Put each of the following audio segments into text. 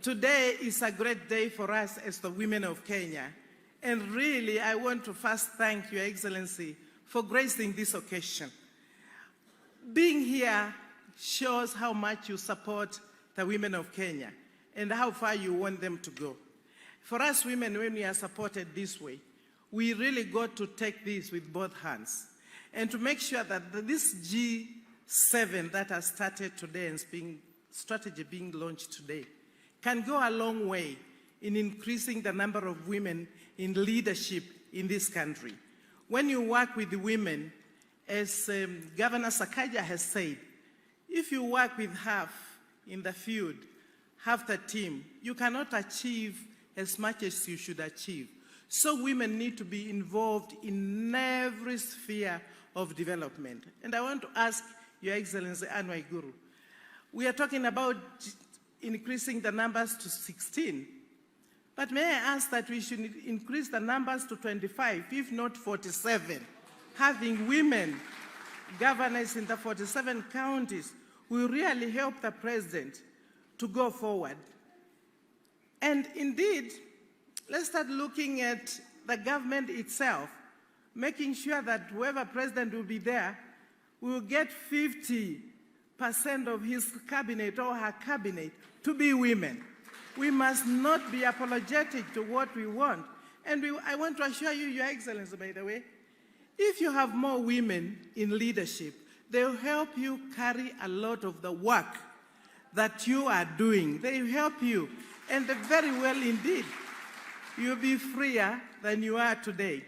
today is a great day for us as the women of Kenya. And really, I want to first thank Your Excellency for gracing this occasion. Being here shows how much you support the women of Kenya and how far you want them to go. For us women, when we are supported this way, we really got to take this with both hands and to make sure that this G7 that has started today and strategy being launched today can go a long way in increasing the number of women in leadership in this country. When you work with the women, as Governor Sakaja has said, if you work with half in the field, half the team, you cannot achieve as much as you should achieve. So women need to be involved in every sphere of development. And I want to ask Your Excellency Ngilu, we are talking about increasing the numbers to 16. But may I ask that we should increase the numbers to 25, if not 47. Having women governors in the 47 counties will really help the president to go forward. And indeed, let's start looking at the government itself, making sure that whoever president will be there will get 50% of his cabinet or her cabinet to be women. We must not be apologetic to what we want. And I want to assure you, Your Excellency, by the way, if you have more women in leadership, they will help you carry a lot of the work that you are doing. They will help you, and very well indeed. You'll be freer than you are today.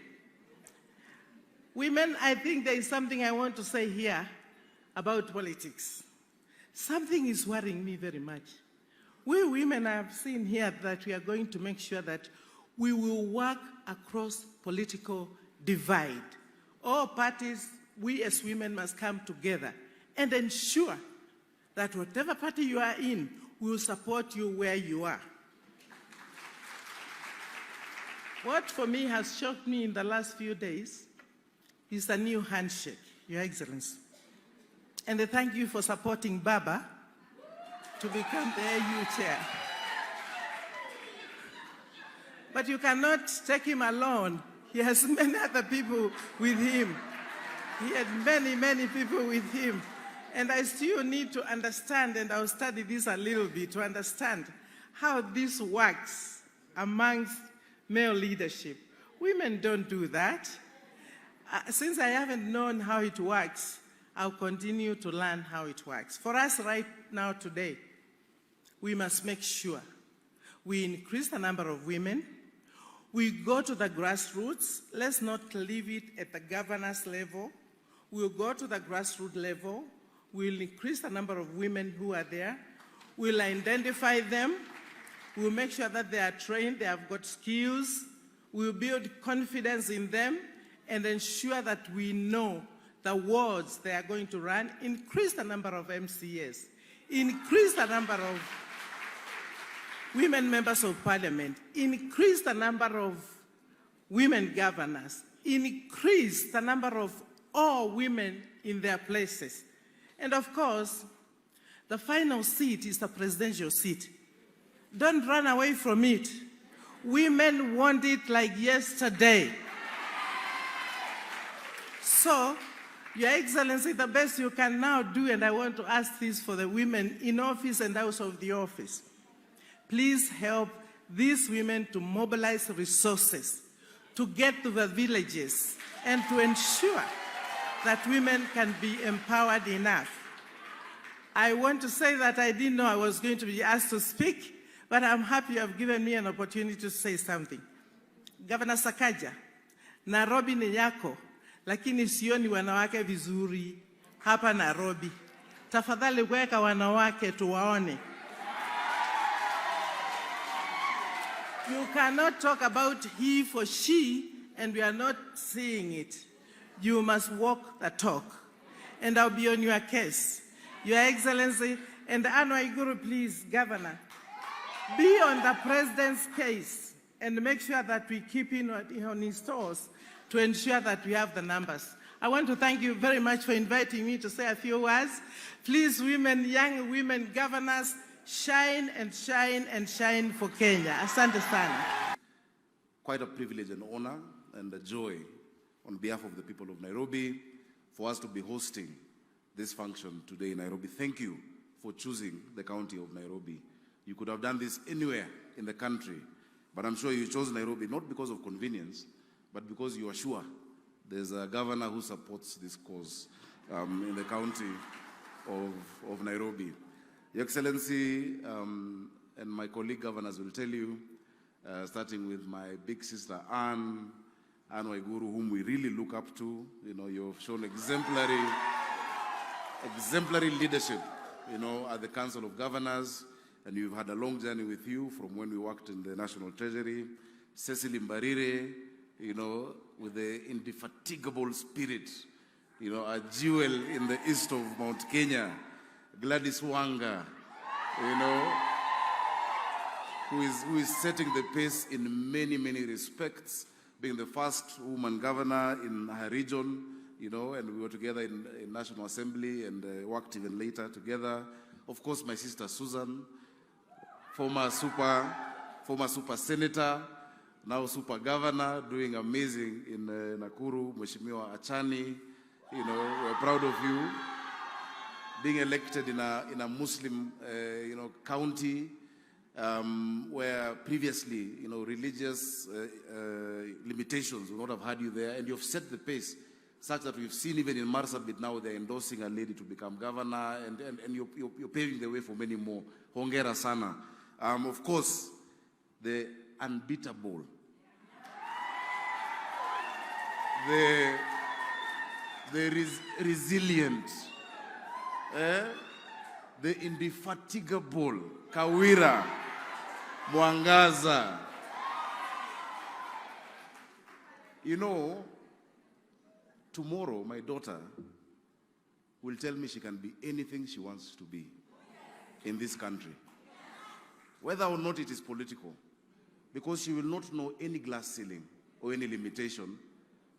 Women, I think there is something I want to say here about politics. Something is worrying me very much. We women have seen here that we are going to make sure that we will work across political divide. All parties, we as women must come together and ensure that whatever party you are in, we will support you where you are. What for me has shocked me in the last few days is the new handshake, Your Excellency. And I thank you for supporting Baba to become the AU chair. But you cannot take him alone. He has many other people with him. He had many, many people with him. And I still need to understand, and I'll study this a little bit, to understand how this works amongst male leadership. Women don't do that. Since I haven't known how it works, I'll continue to learn how it works. For us right now today, we must make sure we increase the number of women. We go to the grassroots. Let's not leave it at the governor's level. We'll go to the grassroots level. We'll increase the number of women who are there. We'll identify them. We'll make sure that they are trained, they have got skills. We'll build confidence in them and ensure that we know the wards they are going to run. Increase the number of MCAs. Increase the number of women members of parliament. Increase the number of women governors. Increase the number of all women in their places. And of course, the final seat is the presidential seat. Don't run away from it. Women want it like yesterday. So, Your Excellency, the best you can now do, and I want to ask this for the women in office and out of the office, please help these women to mobilize resources to get to the villages and to ensure that women can be empowered enough. I want to say that I didn't know I was going to be asked to speak, but I'm happy you have given me an opportunity to say something. Governor Sakaja, Nairobi ni yako, lakini sioni wanawake vizuri hapa Nairobi. Tafadhali weka wanawake tuwaone. You cannot talk about he for she and we are not seeing it. You must walk the talk. And I'll be on your case. Your Excellency, and Ngilu, please, Governor, be on the President's case and make sure that we keep him on his toes to ensure that we have the numbers. I want to thank you very much for inviting me to say a few words. Please, women, young women governors, shine and shine and shine for Kenya. Asante sana. Quite a privilege and honor and a joy on behalf of the people of Nairobi for us to be hosting this function today in Nairobi. Thank you for choosing the county of Nairobi. You could have done this anywhere in the country, but I'm sure you chose Nairobi not because of convenience, but because you are sure there's a governor who supports this cause in the county of Nairobi. Your Excellency and my colleague governors will tell you, starting with my big sister Anne Waiguru, whom we really look up to. You know, you've shown exemplary leadership, you know, at the Council of Governors, and you've had a long journey with you from when we worked in the National Treasury. Cecily Mbarire, you know, with the indefatigable spirit, you know, a jewel in the east of Mount Kenya. Gladys Wanga, you know, who is setting the pace in many, many respects, being the first woman governor in her region, you know, and we were together in National Assembly and worked even later together. Of course, my sister Susan, former super senator, now super governor, doing amazing in Nakuru. Mheshimiwa Achani, you know, we're proud of you. Being elected in a Muslim, you know, county, where previously, you know, religious limitations would not have had you there, and you've set the pace such that we've seen even in Marsabit now they're endorsing a lady to become governor, and you're paving the way for many more. Hongera sana. Of course, the unbeatable, the resilient, the indefatigable Kawira Mwangaza. You know, tomorrow my daughter will tell me she can be anything she wants to be in this country, whether or not it is political, because she will not know any glass ceiling or any limitation.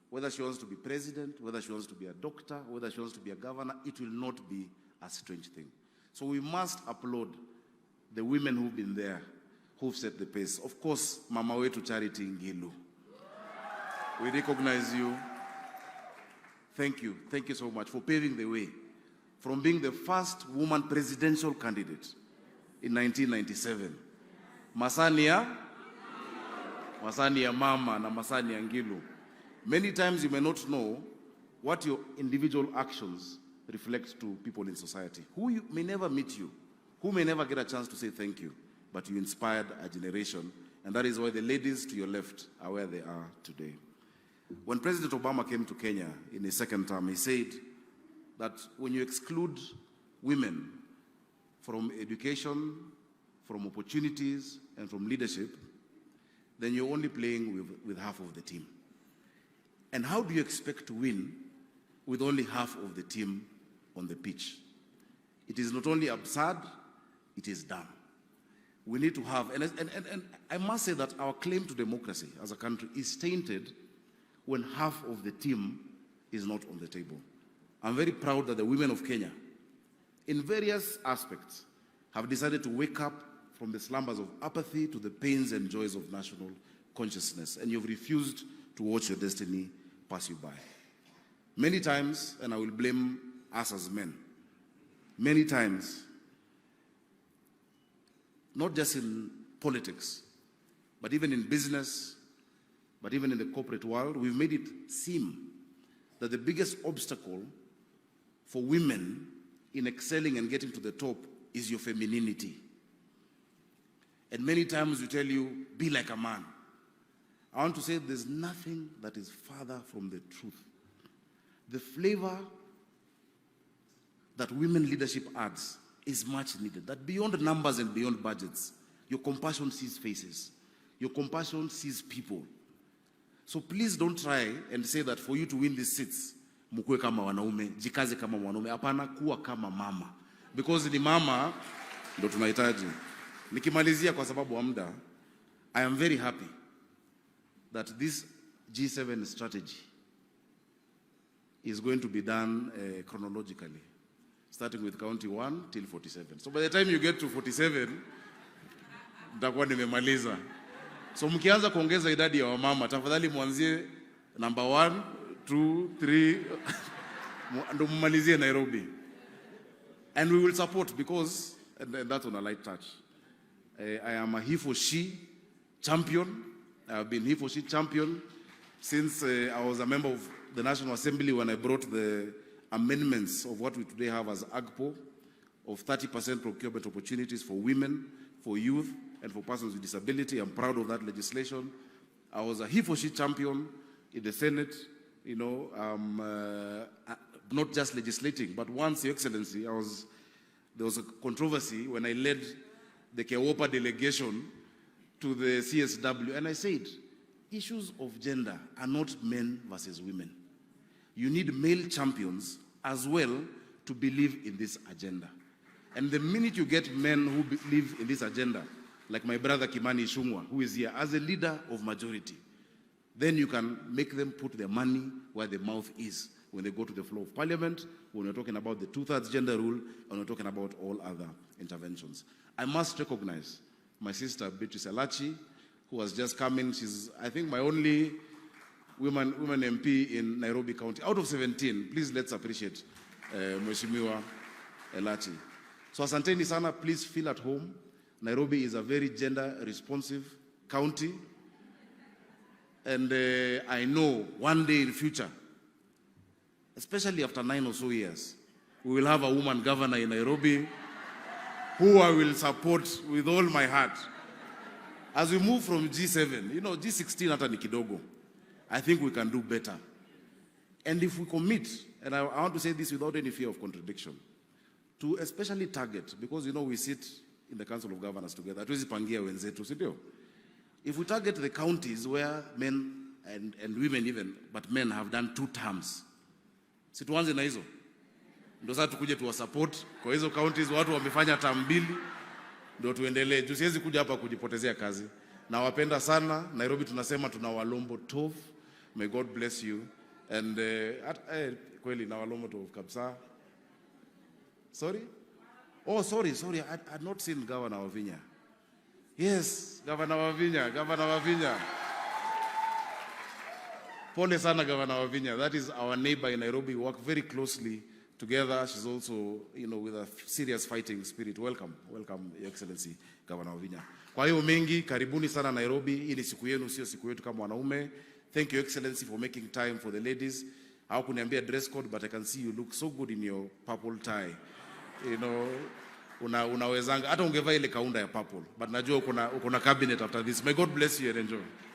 Whether she wants to be president, whether she wants to be a doctor, whether she wants to be a governor, it will not be a strange thing. So we must applaud the women who've been there, who've set the pace. Of course, Mama Wetu Charity Ngilu. We recognize you. Thank you. Thank you so much for paving the way. From being the first woman presidential candidate in 1997. Masania Mama na Masania Ngilu. Many times you may not know what your individual actions reflect to people in society, who may never meet you, who may never get a chance to say thank you, but you inspired a generation, and that is why the ladies to your left are where they are today. When President Obama came to Kenya in his second term, he said that when you exclude women from education, from opportunities, and from leadership, then you're only playing with half of the team. And how do you expect to win with only half of the team on the pitch? It is not only absurd, it is dumb. We need to have, and I must say that our claim to democracy as a country is tainted when half of the team is not on the table. I'm very proud that the women of Kenya, in various aspects, have decided to wake up from the slumbers of apathy to the pains and joys of national consciousness, and you've refused to watch your destiny pass you by. Many times, and I will blame us as men, many times, not just in politics, but even in business, but even in the corporate world, we've made it seem that the biggest obstacle for women in excelling and getting to the top is your femininity. And many times we tell you, be like a man. I want to say there's nothing that is farther from the truth. The flavor that women leadership adds is much needed. That beyond numbers and beyond budgets, your compassion sees faces. Your compassion sees people. So please don't try and say that for you to win these seats, mukue kama wanaume, jikaze kama wanaume, hapana kuwa kama mama. Because ni mama ndo tunahitaji. Nikimalizia kwa sababu wa muda, I am very happy that this G7 strategy is going to be done chronologically. starting with county 1 till 47. So by the time you get to 47, nitakuwa nimemaliza. So mkianza kuongeza idadi ya wamama, tafadhali mwanzie number 1, 2, 3, ndo mmalizie Nairobi. And we will support because, and that's on a light touch, I am a he for she champion. I have been he for she champion since I was a member of the National Assembly when I brought the amendments of what we today have as AGPO, of 30% procurement opportunities for women, for youth, and for persons with disability. I'm proud of that legislation. I was a he for she champion in the Senate, you know, not just legislating, but once, Your Excellency, there was a controversy when I led the Kewopa delegation to the CSW, and I said, issues of gender are not men versus women. You need male champions as well to believe in this agenda. And the minute you get men who believe in this agenda, like my brother Kimani Ichung'wah, who is here as a leader of majority, then you can make them put their money where the mouth is when they go to the floor of parliament, when we're talking about the 2/3 gender rule, and we're talking about all other interventions. I must recognize my sister Beatrice Elachi, who has just come in. She's, I think, my only woman MP in Nairobi County. Out of 17, please let's appreciate Mheshimiwa Elachi. So asanteni sana, please feel at home. Nairobi is a very gender responsive county. And I know one day in future, especially after 9 or so years, we will have a woman governor in Nairobi who I will support with all my heart. As we move from G7, you know, G16 hata ni kidogo, I think we can do better. And if we commit, and I want to say this without any fear of contradiction, to especially target, because you know we sit in the Council of Governors together, hatuwezi pangia wenzetu, si ndio? If we target the counties where men and women even, but men have done 2 terms, si tuanze na hizo. Ndio sasa tukuje tuwa support kwa hizo counties watu wamefanya term 2, ndio tuendelee. Tusiwezi kuja hapa kujipotezea kazi. Na wapenda sana. Nairobi tunasema tuna walombo tov. May God bless you. And kweli na walombo tov kabisa. Sorry? Oh, sorry. I had not seen Governor Wavinya. Yes, Governor Wavinya. Pole sana Governor Wavinya. That is our neighbor in Nairobi. We work very closely together. She's also, you know, with a serious fighting spirit. Welcome, Your Excellency, Governor Wavinya. Kwa hiyo mengi, karibuni sana Nairobi. Hii ni siku yenu, sio siku yetu kama wanaume. Thank you, Your Excellency, for making time for the ladies. Hawakuniambia dress code, but I can see you look so good in your purple tie. You know, unawezanga hata ungevaa ile kaunda ya purple, but najua uko na cabinet after this. May God bless you and enjoy.